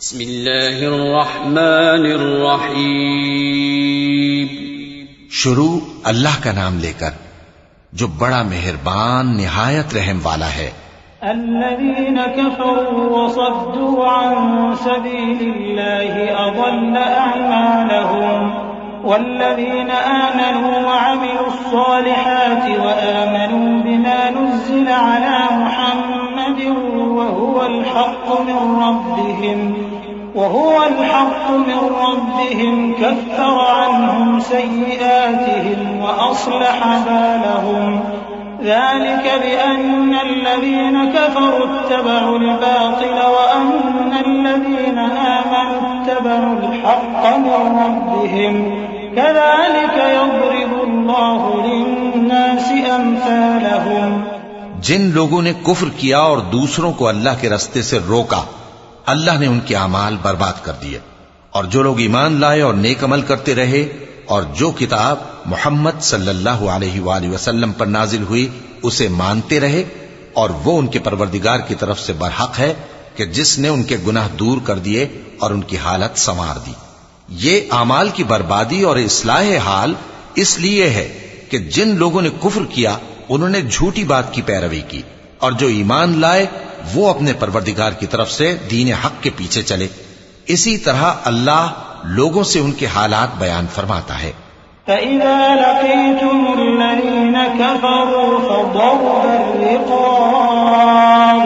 بسم اللہ الرحمن الرحیم. شروع اللہ کا نام لے کر جو بڑا مہربان نہایت رحم والا ہے. الذين كفروا وصدوا عن سبيل الله أضل أعمالهم والذين آمنوا وعملوا الصالحات وآمنوا بما نزل على محمد وهو الحق من ربهم كفر عنهم سيئاتهم وأصلح بالهم ذلك بأن الذين كفروا اتبعوا الباطل وأن الذين آمنوا اتبعوا الحق من ربهم كذلك يضرب الله للناس أمثالهم. جن لوگوں نے کفر کیا اور دوسروں کو اللہ کے راستے سے روکا اللہ نے ان کے اعمال برباد کر دیے، اور جو لوگ ایمان لائے اور نیک عمل کرتے رہے اور جو کتاب محمد صلی اللہ علیہ وآلہ وسلم پر نازل ہوئی اسے مانتے رہے، اور وہ ان کے پروردگار کی طرف سے برحق ہے کہ جس نے ان کے گناہ دور کر دیے اور ان کی حالت سنوار دی. یہ اعمال کی بربادی اور اصلاح حال اس لیے ہے کہ جن لوگوں نے کفر کیا انہوں نے جھوٹی بات کی پیروی کی، اور جو ایمان لائے وہ اپنے پروردگار کی طرف سے دین حق کے پیچھے چلے. اسی طرح اللہ لوگوں سے ان کے حالات بیان فرماتا ہے. فَإِذَا لَقِيتُمُ الَّذِينَ كَفَرُوا فَضَرْبَ الرِّقَابِ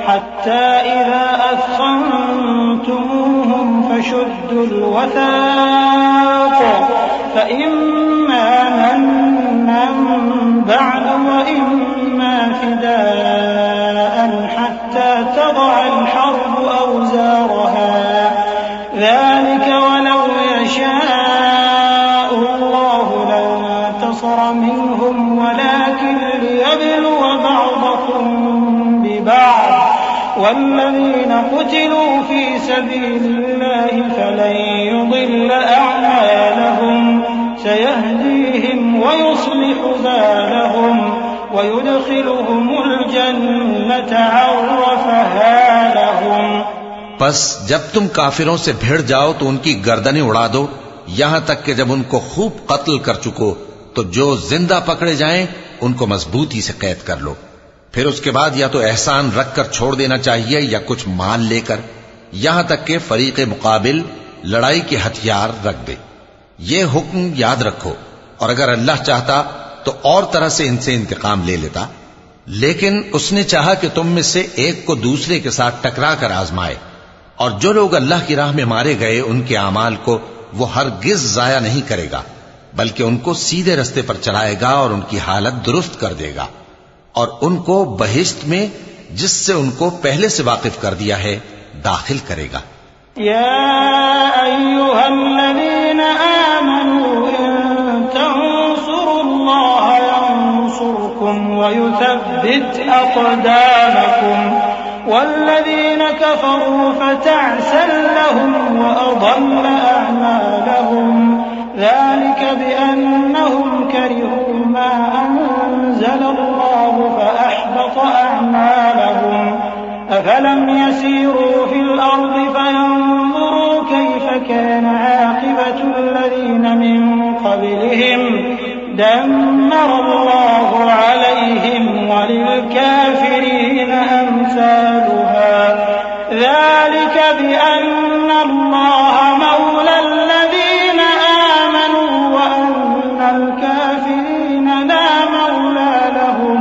حَتَّى إِذَا أَثْخَنتُمُوهُمْ فَشُدُّوا الْوَثَاقَ فَإِمَّا مَنًّا بَعْدُ وَإِمَّا فِدَاءً حَتَّى تَضَعَ الْحَرْبُ أَوْزَارَهَا ذلك ولو يشاء الله لانتصر منهم ولكن ليبلو بعضكم ببعض والذين قتلوا في سبيل الله فلن يضل أعمالهم سيهديهم ويصلح بالهم ويدخلهم الجنة عرفها لهم. پس جب تم کافروں سے بھیڑ جاؤ تو ان کی گردنیں اڑا دو یہاں تک کہ جب ان کو خوب قتل کر چکو تو جو زندہ پکڑے جائیں ان کو مضبوطی سے قید کر لو. پھر اس کے بعد یا تو احسان رکھ کر چھوڑ دینا چاہیے یا کچھ مال لے کر، یہاں تک کہ فریق مقابل لڑائی کے ہتھیار رکھ دے. یہ حکم یاد رکھو، اور اگر اللہ چاہتا تو اور طرح سے ان سے انتقام لے لیتا، لیکن اس نے چاہا کہ تم میں سے ایک کو دوسرے کے ساتھ ٹکرا کر آزمائے. اور جو لوگ اللہ کی راہ میں مارے گئے ان کے اعمال کو وہ ہرگز ضائع نہیں کرے گا، بلکہ ان کو سیدھے رستے پر چلائے گا اور ان کی حالت درست کر دے گا، اور ان کو بہشت میں جس سے ان کو پہلے سے واقف کر دیا ہے داخل کرے گا. یا ایھا الذین آمنوا ان تنصروا اللہ ینصرکم ویثبت اقدامکم والذين كفروا فتعسا لهم وأضل أعمالهم ذلك بأنهم كرهوا ما أنزل الله فأحبط أعمالهم أفلم يسيروا في الأرض فينظروا كيف كان عاقبة الذين من قبلهم دمر الله عليهم وللكافرين أمثالها ذلك بأن الله مولى الذين آمنوا وأن الكافرين لا مولى لهم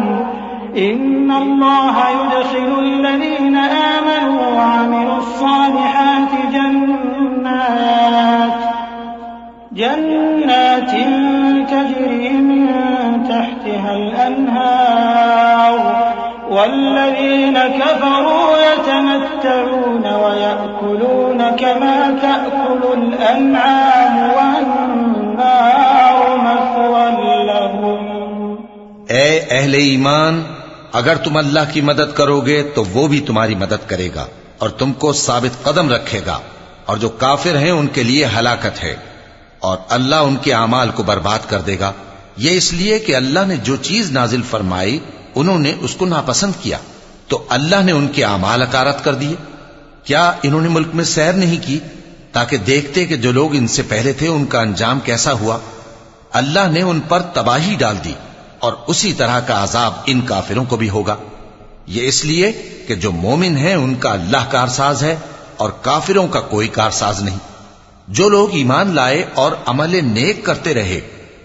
إن الله يدخل الذين آمنوا وعملوا الصالحات جنات تجري من تحتها الأنهار والذين كفروا يتمتعون ويأكلون كما تأكل الأنعام والنار مثوى لهم. اے اہل ایمان، اگر تم اللہ کی مدد کرو گے تو وہ بھی تمہاری مدد کرے گا اور تم کو ثابت قدم رکھے گا، اور جو کافر ہیں ان کے لیے ہلاکت ہے، اور اللہ ان کے اعمال کو برباد کر دے گا. یہ اس لیے کہ اللہ نے جو چیز نازل فرمائی انہوں نے اس کو ناپسند کیا تو اللہ نے ان کے اعمال اکارت کر دیے. क्या इन्होंने मुल्क में सैर नहीं की ताकि देखते कि जो लोग इनसे पहले थे उनका अंजाम कैसा हुआ? अल्लाह ने उन पर तबाही डाल दी और उसी तरह का अजाब इन काफिरों को भी होगा। ये इसलिए कि जो मोमिन है उनका अल्लाह कारसाज है और काफिरों का कोई कारसाज नहीं। जो लोग ईमान लाए और अमल नेक करते रहे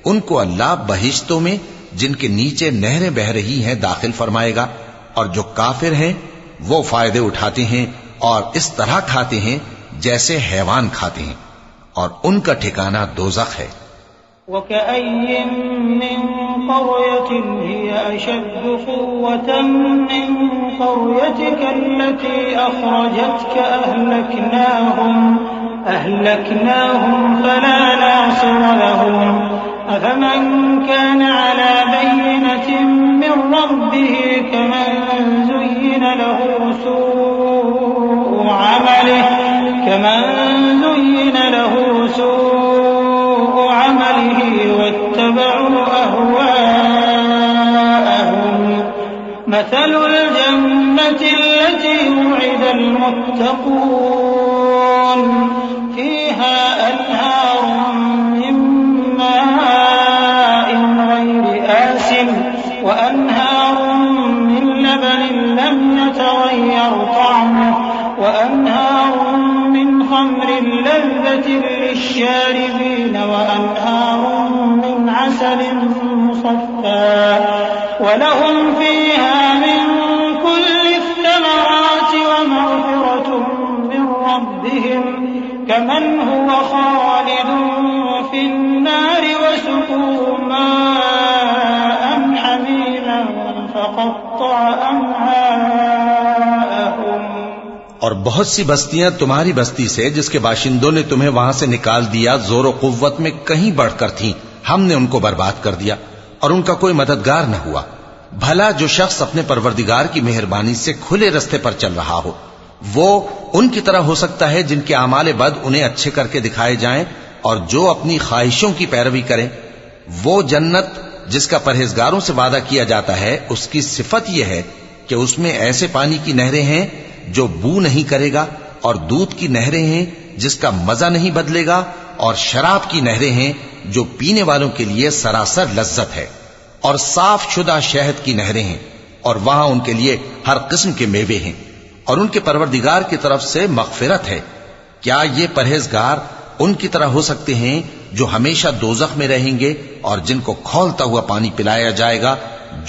उनको अल्लाह बहिश्तों में जिनके नीचे नहरें बह रही हैं दाखिल फरमाएगा, और जो काफिर हैं वो फायदे उठाते हैं और इस तरह खाते हैं जैसे हैवान खाते हैं, और उनका ठिकाना दोज़ख है। वकअय्यिन मिन क़र्यतिन हिय अशद्दु क़ुव्वतन मिन क़र्यतिका अल्लती अख़रजतका अहलकनाहुम फला नासिर लहुम अफ़मन कान अला बय्यिनतिन मिन रब्बिही कमन ज़ुय्यिन लहु सूअ अमलिही वत्तबअू अहवाअहुम मसलुल जन्नति अल्लती वु'िदल मुत्तक़ून फीहा अन्हारुम मिन माइन गैरि आसिन व अन्हारुम मिन लबनिन लम यतगय्यर तअमुहु व अन्हारुम मिन खम्रिन लज़्ज़तिन लिश्शारिबीन व अन्हारुम मिन असलिन मुसफ़्फ़ा व लहुम फीहा मिन कुल्लि थमराति व मग़फ़िरतुम मिन रब्बिहिम कमन हुवा ख़ालिदुन फ़िन्नारि व सुक़ू माअन हमीमन फ़क़त्तअ अमआअहुम। और बहुत सी बस्तियां तुम्हारी बस्ती से जिसके बाशिंदों ने तुम्हें वहां से निकाल दिया जोर कुव्वत में कहीं बढ़कर थीं, हमने उनको बर्बाद कर दिया और उनका कोई मददगार न हुआ। भला जो शख्स अपने परवरदिगार की मेहरबानी से खुले रास्ते पर चल रहा हो वो उनकी तरह हो सकता है जिनके आमाले बद उन्हें अच्छे करके दिखाए जाएं, और जो अपनी ख्वाहिशों की पैरवी करें। वो जन्नत जिसका परहेजगारों से वादा किया जाता है उसकी सिफत यह है कि उसमें ऐसे पानी की नहरें हैं जो बू नहीं करेगा, और दूध की नहरें हैं जिसका मजा नहीं बदलेगा, और शराब की नहरें हैं जो पीने वालों के लिए सरासर लज्जत है, और साफ शुदा शहद की नहरें हैं, और वहां उनके लिए हर किस्म के मेवे हैं, और उनके परवरदिगार की तरफ से मग़फ़िरत है। क्या ये परहेजगार उनकी तरह हो सकते हैं जो हमेशा दोज़ख में रहेंगे और जिनको खौलता हुआ पानी पिलाया जाएगा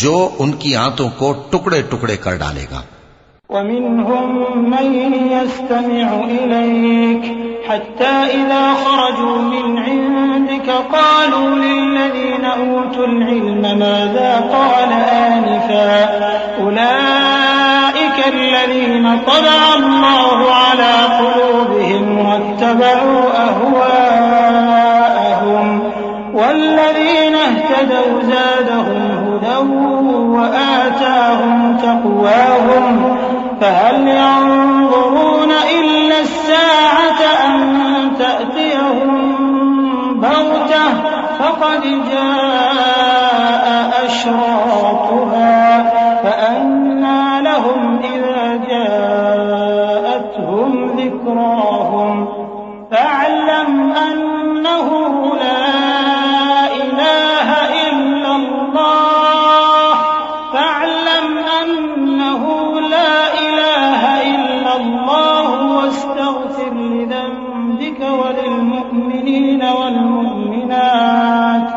जो उनकी आंतों को टुकड़े टुकड़े कर डालेगा। ومنهم من يستمع إليك حتى إذا خرجوا من عندك قالوا للذين أوتوا العلم ماذا قال آنفا أولئك الذين طبع الله على قلوبهم واتبعوا أهواءهم والذين اهتدوا زادهم هدى وآتاهم تقواهم فهل ينظرون إلا الساعة أن تأتيهم بغتة فقد جاء أشراطها فأنى لهم إذا جاءتهم ذكراهم فاعلم أنه لا إله إلا الله فاعلم أنه لا إله إلا الله واستغفر لذنبك وللمؤمنين والمؤمنات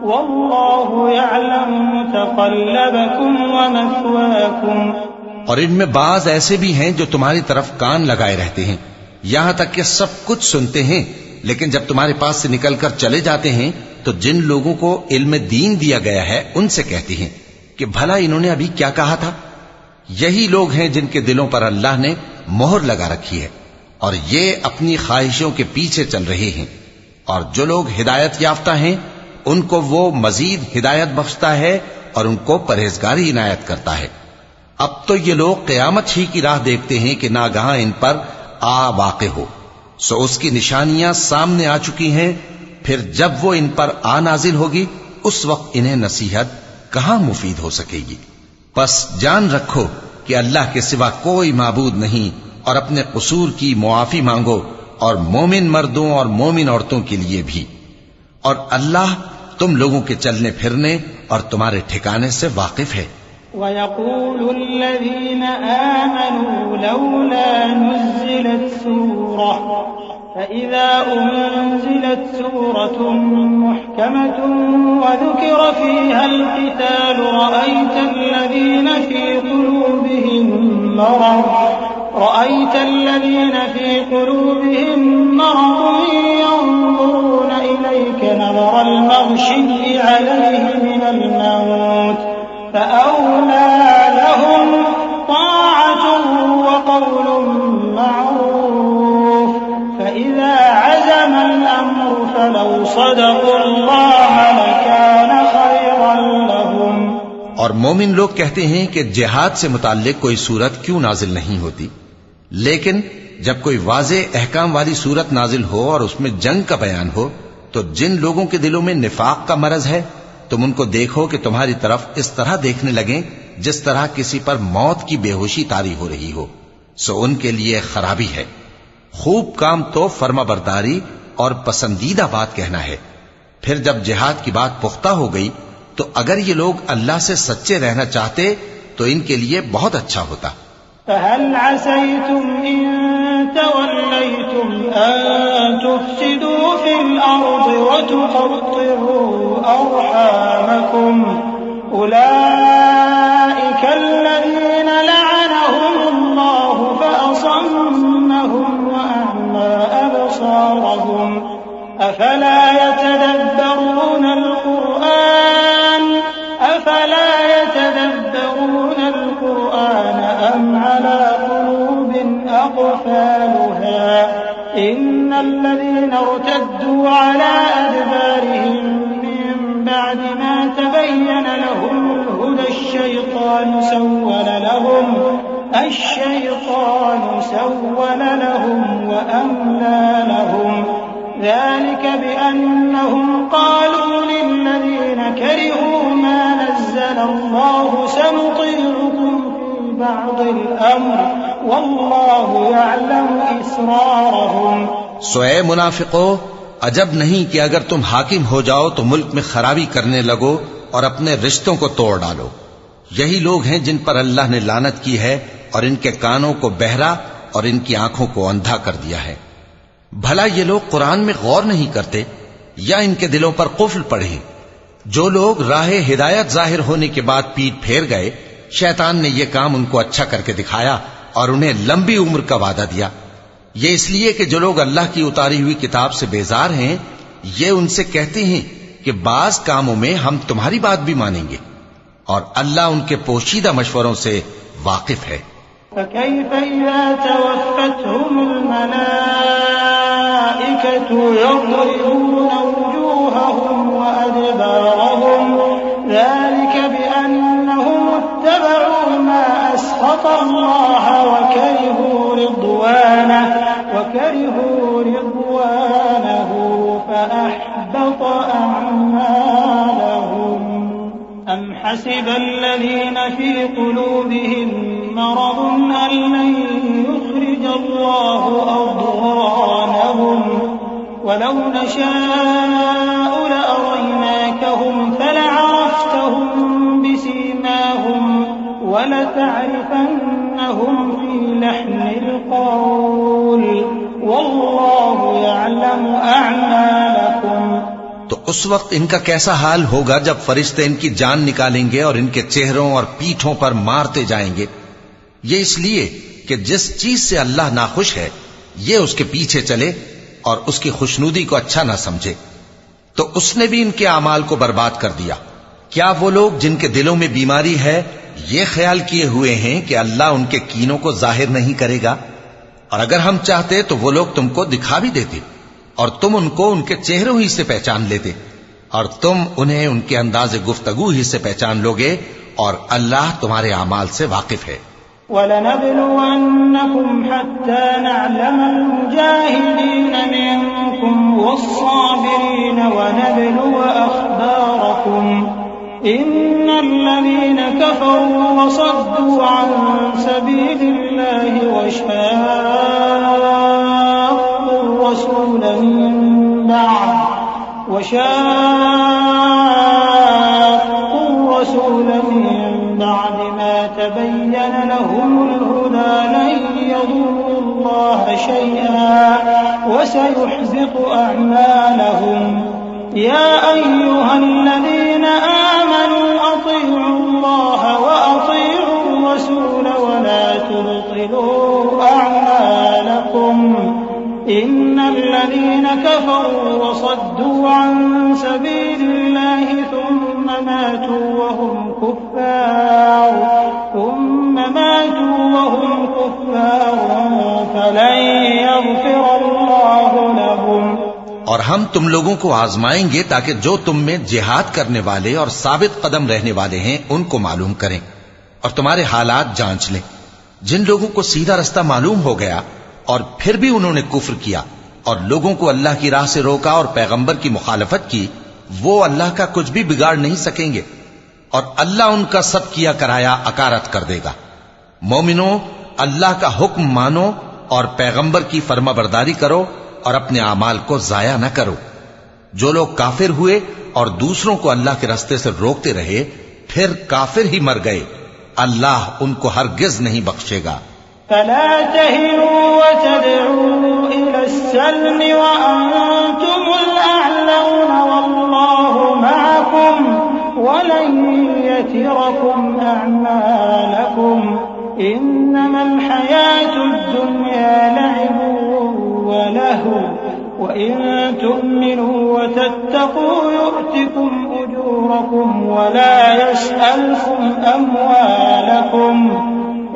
والله يعلم متقلبكم ومثواكم। और इनमें बाज ऐसे भी हैं जो तुम्हारी तरफ कान लगाए रहते हैं, यहां तक कि सब कुछ सुनते हैं, लेकिन जब तुम्हारे पास से निकलकर चले जाते हैं तो जिन लोगों को इल्म दीन दिया गया है उनसे कहते हैं कि भला इन्होंने अभी क्या कहा था। यही लोग हैं जिनके दिलों पर अल्लाह ने मोहर लगा रखी है और ये अपनी ख्वाहिशों के पीछे चल रहे हैं। और जो लोग हिदायत याफ्ता हैं उनको वो मजीद हिदायत बख्शता है और उनको परहेजगारी इनायत करता है। अब तो ये लोग क़यामत ही की राह देखते हैं कि नागहां इन पर आ वाक़े हो, सो उसकी निशानियां सामने आ चुकी हैं। फिर जब वो इन पर आ नाजिल होगी उस वक्त इन्हें नसीहत कहां मुफीद हो सकेगी। बस जान रखो कि अल्लाह के सिवा कोई माबूद नहीं और अपने कसूर की मुआफी मांगो, और मोमिन मर्दों और मोमिन औरतों के लिए भी। और अल्लाह तुम लोगों के चलने फिरने और तुम्हारे ठिकाने से वाकिफ है। وَيَقُولُ الَّذِينَ آمَنُوا لَوْلَا نُزِّلَتْ سُورَةٌ فَإِذَا أُنزِلَتْ سُورَةٌ مُحْكَمَةٌ وَذُكِرَ فِيهَا الْقِتَالُ رَأَيْتَ الَّذِينَ فِي قُلُوبِهِم مَّرَضٌ يَنظُرُونَ إِلَيْكَ نَظَرَ الْمَغْشِيِّ عَلَيْهِ مِنَ الْمَوْتِ فَأَوْلَىٰ لَهُمْ طَاعَةٌ وَقَوْلٌ مَّعْرُوفٌ فَإِذَا عَزَمَ الْأَمْرُ فَلَوْ صَدَقُوا اللَّهَ لَكَانَ خَيْرًا لَّهُمْ۔ और मोमिन लोग कहते हैं कि जिहाद से मुताल्लिक कोई सूरत क्यों नाजिल नहीं होती, लेकिन जब कोई वाज़े अहकाम वाली सूरत नाजिल हो और उसमें जंग का बयान हो, तो जिन लोगों के दिलों में निफाक का मरज है, तुम उनको देखो कि तुम्हारी तरफ इस तरह देखने लगें जिस तरह किसी पर मौत की बेहोशी तारी हो रही हो, सो उनके लिए खराबी है। खूब काम तो फर्माबरदारी और पसंदीदा बात कहना है। फिर जब जिहाद की बात पुख्ता हो गई, तो अगर ये लोग अल्लाह से सच्चे रहना चाहते तो इनके लिए बहुत अच्छा होता। فَهَلْ عَسَيْتُمْ إِن تَوَلَّيْتُمْ أَن تُفْسِدُوا فِي الْأَرْضِ وَتُقَطِّعُوا أَرْحَامَكُمْ أُولَٰئِكَ الَّذِينَ لَعَنَهُمُ اللَّهُ فَأَصَمَّهُمْ وَأَعْمَىٰ أَبْصَارَهُمْ أَفَلَا يَتَدَبَّرُونَ الْقُرْآنَ أَمْ عَلَىٰ قُلُوبٍ أَقْفَالُهَا إِنَّ الَّذِينَ ارْتَدُّوا عَلَىٰ أَدْبَارِهِم مِّن بَعْدِ مَا تَبَيَّنَ لَهُمُ الْهُدَى الشَّيْطَانُ سَوَّلَ لَهُمْ وَأَمْلَىٰ لَهُمْ ذَلِكَ بِأَنَّهُمْ قَالُوا لِلَّذِينَ كَرِهُوا مَا نَزَّلَ اللَّهُ سَنُطِيعُكُمْ فِي بَعْضِ الْأَمْرِ وَاللَّهُ يَعْلَمُ إِسْرَارَهُمْ۔ सो ऐ मुनाफिको, अजब नहीं कि अगर तुम हाकिम हो जाओ तो मुल्क में खराबी करने लगो और अपने रिश्तों को तोड़ डालो। यही लोग हैं जिन पर अल्लाह ने लानत की है और इनके कानों को बहरा और इनकी आंखों को अंधा कर दिया है। भला ये लोग कुरान में गौर नहीं करते या इनके दिलों पर कुफ्र पड़े? जो लोग राहे हिदायत जाहिर होने के बाद पीठ फेर गए, शैतान ने यह काम उनको अच्छा करके दिखाया और उन्हें लंबी उम्र का वादा दिया। ये इसलिए कि जो लोग अल्लाह की उतारी हुई किताब से बेजार हैं, ये उनसे कहते हैं कि बाज कामों में हम तुम्हारी बात भी मानेंगे, और अल्लाह उनके पोशीदा मशवरों से वाकिफ है। فَكَيْفَ إِذَا تَوَفَّتْهُمُ الْمَلَائِكَةُ يَضْرِبُونَ وُجُوهَهُمْ وَأَدْبَارَهُمْ ذَلِكَ بِأَنَّهُمُ اتَّبَعُوا مَا أَسْخَطَ اللَّهَ وَكَرِهُوا رِضْوَانَهُ فَأَحْبَطَ أَعْمَالَهُمْ أَمْ حَسِبَ الَّذِينَ فِي قُلُوبِهِم مَّرَضٌ أَن لَّن يُخْرِجَ اللَّهُ أَضْغَانَهُمْ وَلَوْ نَشَاءُ لَأَرَيْنَاكَهُمْ فَلَعَرَفْتَهُم بِسِيمَاهُمْ وَلَتَعْرِفَنَّهُمْ فِي لَحْنِ الْقَوْلِ وَاللَّهُ يَعْلَمُ أَعْمَالَكُمْ۔ तो उस वक्त इनका कैसा हाल होगा जब फरिश्ते इनकी जान निकालेंगे और इनके चेहरों और पीठों पर मारते जाएंगे। ये इसलिए कि जिस चीज से अल्लाह नाखुश है, ये उसके पीछे चले और उसकी खुशनुदी को अच्छा ना समझे, तो उसने भी इनके अमाल को बर्बाद कर दिया। क्या वो लोग जिनके दिलों में बीमारी है, ये ख्याल किए हुए हैं कि अल्लाह उनके कीनों को जाहिर नहीं करेगा? और अगर हम चाहते तो वो लोग तुमको दिखा भी देते और तुम उनको उनके चेहरों ही से पहचान लेते, और तुम उन्हें उनके अंदाज़े गुफ्तगू ही से पहचान लोगे, और अल्लाह तुम्हारे अमाल से वाकिफ है। وَلَنَبْلُوَنَّكُمْ حَتَّى نَعْلَمَ الْمُجَاهِدِينَ مِنكُمْ وَالصَّابِرِينَ وَنَبْلُوَ أَخْبَارَكُمْ إِنَّ الَّذِينَ كَفَرُوا وَصَدُّوا عَن سَبِيلِ الله وشاقوا الرسول من بعد ما تبين لهم الهدى لن يضروا الله شيئا وسيحبط أعمالهم يا أيها الذين آمنوا أطيعوا الله وأطيعوا الرسول ولا تبطلوا أعمالكم إن الذين كفروا وصدوا عن سبيل الله ثم ماتوا وهم كفار فلن يغفر الله لهم. और हम तुम लोगों को आजमाएंगे ताकि जो तुम में जिहाद करने वाले और साबित कदम रहने वाले हैं उनको मालूम करें और तुम्हारे हालात जांच लें. जिन लोगों को सीधा रास्ता मालूम हो गया और फिर भी उन्होंने कुफ्र किया और लोगों को अल्लाह की राह से रोका और पैगंबर की मुखालफत की, वो अल्लाह का कुछ भी बिगाड़ नहीं सकेंगे और अल्लाह उनका सब किया कराया अकारत कर देगा. मोमिनो, अल्लाह का हुक्म मानो और पैगंबर की फर्माबरदारी करो और अपने आमाल को जाया न करो. जो लोग काफिर हुए और दूसरों को अल्लाह के रास्ते से रोकते रहे फिर काफिर ही मर गए, अल्लाह उनको हरगिज नहीं बख्शेगा. فلا تهنوا وتدعوا إلى السلم وأنتم الأعلون والله معكم ولن يتركم أعمالكم إنما الحياة الدنيا لعب ولهو وإن تؤمنوا وتتقوا يؤتكم أجوركم ولا يسألكم أموالكم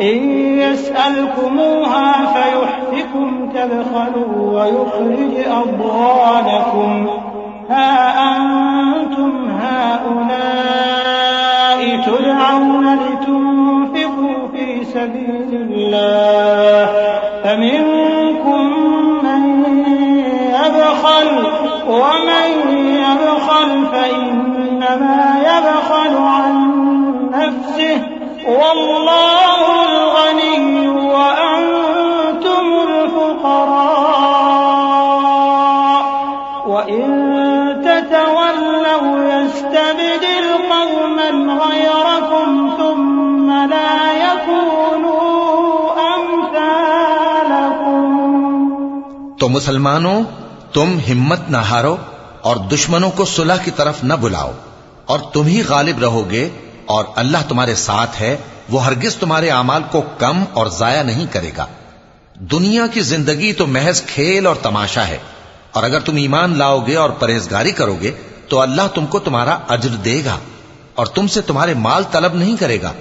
إن يسألكموها فيحفكم تبخلوا ويخرج أضغانكم ها أنتم هؤلاء تدعون لتنفقوا في سبيل الله فمنكم من يبخل ومن يبخل فإنما يبخل عن نفسه والله الغني وأنتم الفقراء وإن تتولوا يستبدل قوما غيركم ثم لا يكونوا أمثالكم. तो मुसलमानों, तुम हिम्मत न हारो और दुश्मनों को सुलह की तरफ न बुलाओ और तुम ही गालिब रहोगे और अल्लाह तुम्हारे साथ है. वो हरगिज तुम्हारे अमाल को कम और जाया नहीं करेगा. दुनिया की जिंदगी तो महज खेल और तमाशा है और अगर तुम ईमान लाओगे और परहेजगारी करोगे तो अल्लाह तुमको तुम्हारा अज्र देगा और तुमसे तुम्हारे माल तलब नहीं करेगा.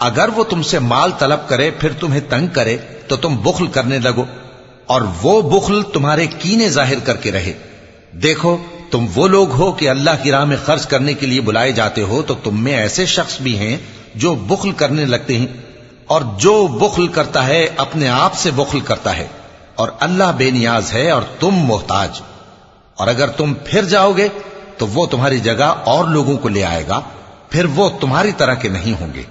अगर वो तुमसे माल तलब करे फिर तुम्हें तंग करे तो तुम बुख्ल करने लगो और वो बुख्ल तुम्हारे कीने जाहिर करके रहे. देखो, तुम वो लोग हो कि अल्लाह की राह में खर्च करने के लिए बुलाए जाते हो तो तुम में ऐसे शख्स भी हैं जो बुख्ल करने लगते हैं और जो बुख्ल करता है अपने आप से बुख्ल करता है और अल्लाह बेनियाज है और तुम मोहताज. और अगर तुम फिर जाओगे तो वो तुम्हारी जगह और लोगों को ले आएगा, फिर वो तुम्हारी तरह के नहीं होंगे.